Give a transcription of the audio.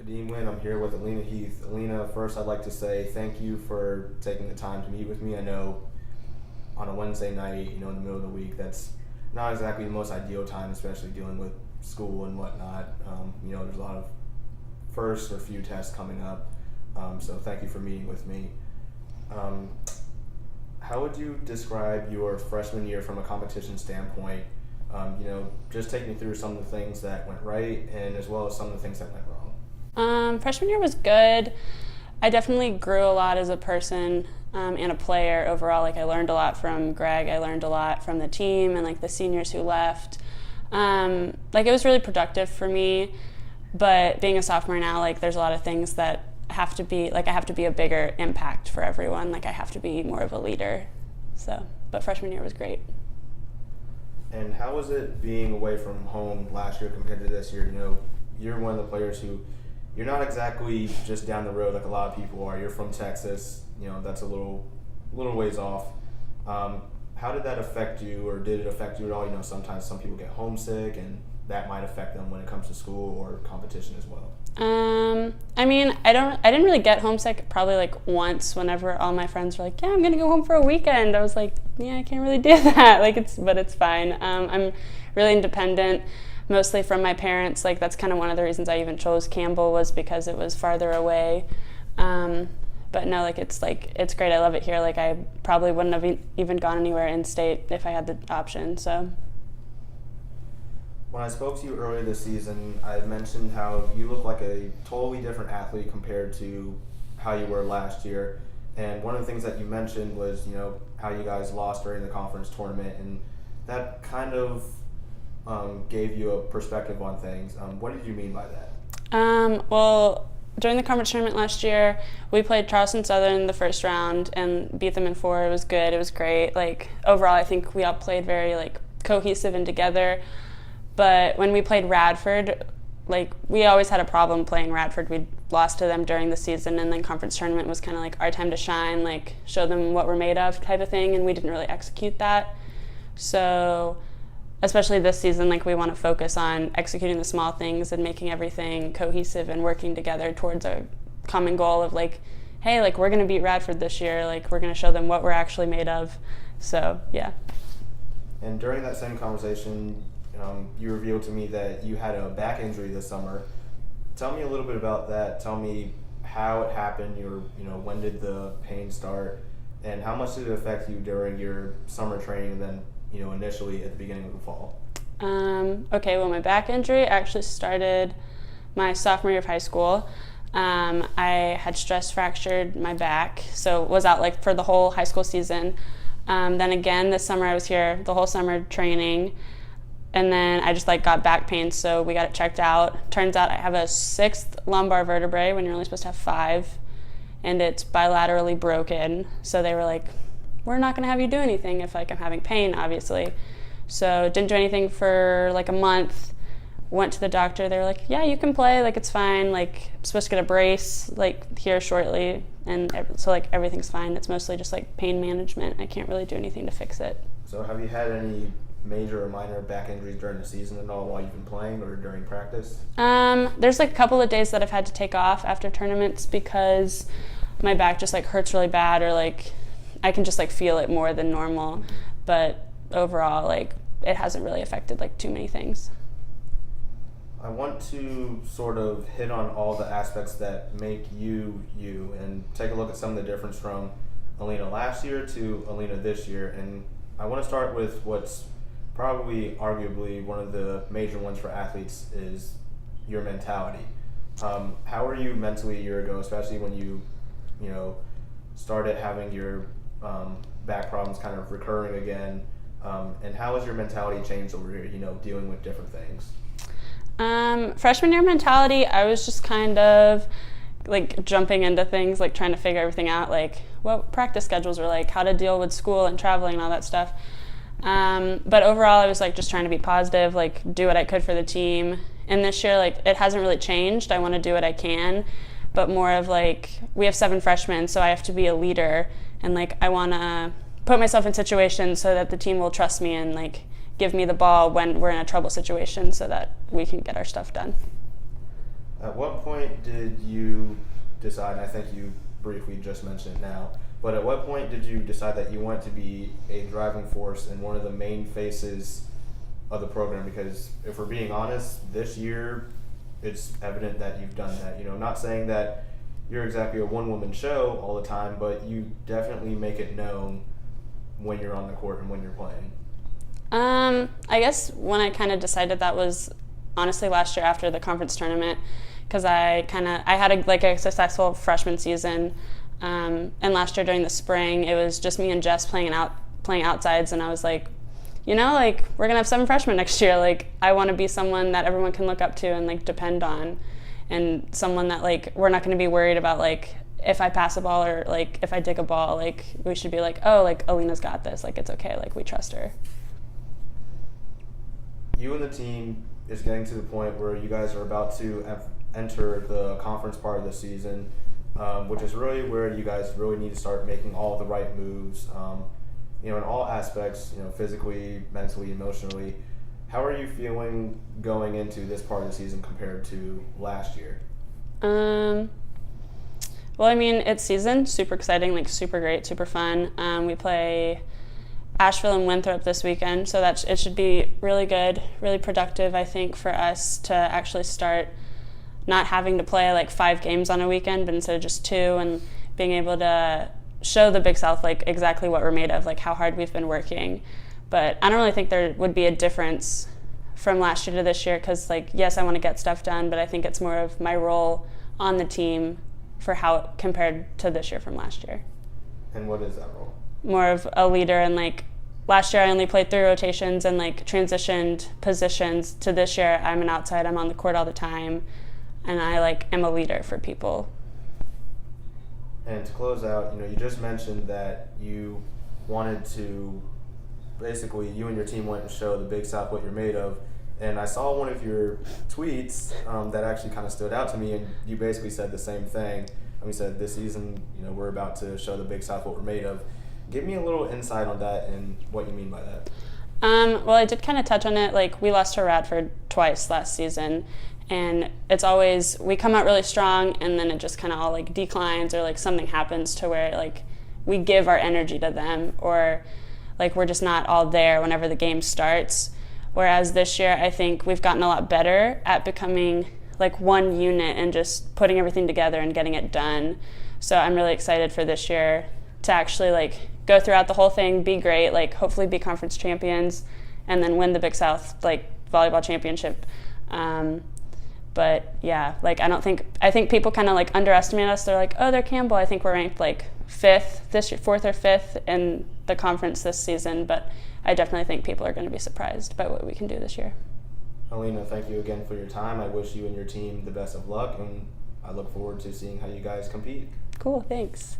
Good evening. I'm here with Allena Heath. Allena, first I'd like to say thank you for taking the time to meet with me. I know on a Wednesday night, in the middle of the week, that's not exactly the most ideal time, especially dealing with school and whatnot. There's a lot of first or few tests coming up, so thank you for meeting with me. How would you describe your freshman year from a competition standpoint? Just take me through some of the things that went right and as well as some of the things that went wrong. Freshman year was good. I definitely grew a lot as a person and a player overall. I learned a lot from Greg. I learned a lot from the team and the seniors who left. It was really productive for me. But being a sophomore now, there's a lot of things that have to be, I have to be a bigger impact for everyone. I have to be more of a leader. But freshman year was great. And how was it being away from home last year compared to this year? You're one of the players who, you're not exactly just down the road like a lot of people are. You're from Texas. That's a little ways off. How did that affect you, or did it affect you at all? Sometimes some people get homesick, and that might affect them when it comes to school or competition as well. I didn't really get homesick probably once whenever all my friends were yeah, I'm gonna go home for a weekend. I was yeah, I can't really do that. But it's fine. I'm really independent, mostly from my parents. That's kind of one of the reasons I even chose Campbell, was because it was farther away. But no, it's great. I love it here. I probably wouldn't have even gone anywhere in state if I had the option. So. When I spoke to you earlier this season, I had mentioned how you look like a totally different athlete compared to how you were last year. And one of the things that you mentioned was, how you guys lost during the conference tournament, and that kind of gave you a perspective on things. What did you mean by that? Well, during the conference tournament last year, we played Charleston Southern in the first round and beat them in 4. It was good. It was great. Overall, I think we all played very cohesive and together. But when we played Radford, we always had a problem playing Radford. We lost to them during the season, and then conference tournament was kind of our time to shine, show them what we're made of type of thing, and we didn't really execute that. So especially this season, we want to focus on executing the small things and making everything cohesive and working together towards a common goal of hey, we're going to beat Radford this year. We're going to show them what we're actually made of. So, yeah. And during that same conversation, you revealed to me that you had a back injury this summer. Tell me a little bit about that. Tell me how it happened. When did the pain start, and how much did it affect you during your summer training, and then initially at the beginning of the fall? Okay. Well, my back injury actually started my sophomore year of high school. I had stress fractured my back, so was out for the whole high school season. Then again this summer I was here the whole summer training. And then I just got back pain, so we got it checked out. Turns out I have a 6th lumbar vertebrae when you're only supposed to have 5, and it's bilaterally broken. So they were we're not going to have you do anything if I'm having pain, obviously. So didn't do anything for a month. Went to the doctor. They were yeah, you can play. It's fine. I'm supposed to get a brace here shortly, and so everything's fine. It's mostly just pain management. I can't really do anything to fix it. So have you had any major or minor back injuries during the season at all while you've been playing or during practice? There's a couple of days that I've had to take off after tournaments because my back just hurts really bad, or I can just feel it more than normal. Mm-hmm. But overall, it hasn't really affected too many things. I want to sort of hit on all the aspects that make you you, and take a look at some of the difference from Allena last year to Allena this year. And I want to start with what's probably arguably one of the major ones for athletes, is your mentality. How were you mentally a year ago, especially when you started having your back problems kind of recurring again, and how has your mentality changed over here, dealing with different things? Freshman year mentality, I was just kind of jumping into things, trying to figure everything out, what practice schedules were how to deal with school and traveling and all that stuff. But overall, I was just trying to be positive, do what I could for the team. And this year, it hasn't really changed. I want to do what I can, but more of we have 7 freshmen, so I have to be a leader, and I want to put myself in situations so that the team will trust me and give me the ball when we're in a trouble situation, so that we can get our stuff done. At what point did you decide, and I think you briefly just mentioned it now, but at what point did you decide that you wanted to be a driving force and one of the main faces of the program? Because if we're being honest, this year it's evident that you've done that. You know, not saying that you're exactly a one-woman show all the time, but you definitely make it known when you're on the court and when you're playing. I guess when I kind of decided that was honestly last year after the conference tournament, because I had a successful freshman season, and last year during the spring it was just me and Jess playing outsides, and I was like, you know, like, we're gonna have 7 freshmen next year. Like, I want to be someone that everyone can look up to and like depend on, and someone that like we're not gonna be worried about like if I pass a ball or like if I dig a ball, like we should be like, oh, like Alena's got this, like it's okay, like we trust her. You and the team is getting to the point where you guys are about to enter the conference part of the season, which is really where you guys really need to start making all the right moves, you know, in all aspects, you know, physically, mentally, emotionally. How are you feeling going into this part of the season compared to last year? Well, I mean, it's season, super exciting, like super great, super fun. We play Asheville and Winthrop this weekend, so it should be really good, really productive, I think, for us to actually start not having to play like 5 games on a weekend, but instead of just 2, and being able to show the Big South like exactly what we're made of, like how hard we've been working. But I don't really think there would be a difference from last year to this year, because like, yes, I want to get stuff done, but I think it's more of my role on the team for how it compared to this year from last year. And what is that role? More of a leader, and like last year I only played 3 rotations and like transitioned positions, to this year I'm an outside, I'm on the court all the time, and I like am a leader for people. And to close out, you know, you just mentioned that you wanted to, basically, you and your team went and show the Big South what you're made of. And I saw one of your tweets that actually kind of stood out to me, and you basically said the same thing. And we said, this season, you know, we're about to show the Big South what we're made of. Give me a little insight on that and what you mean by that. Well, I did kind of touch on it. Like, we lost to Radford twice last season, and it's always, we come out really strong and then it just kind of all like declines, or like something happens to where like we give our energy to them, or like we're just not all there whenever the game starts. Whereas this year I think we've gotten a lot better at becoming like one unit and just putting everything together and getting it done. So I'm really excited for this year to actually like go throughout the whole thing, be great, like hopefully be conference champions, and then win the Big South like volleyball championship. But yeah, like I think people kind of like underestimate us. They're like, oh, they're Campbell. I think we're ranked like 5th this year, 4th or 5th in the conference this season, but I definitely think people are going to be surprised by what we can do this year. Allena, thank you again for your time. I wish you and your team the best of luck, and I look forward to seeing how you guys compete. Cool, thanks.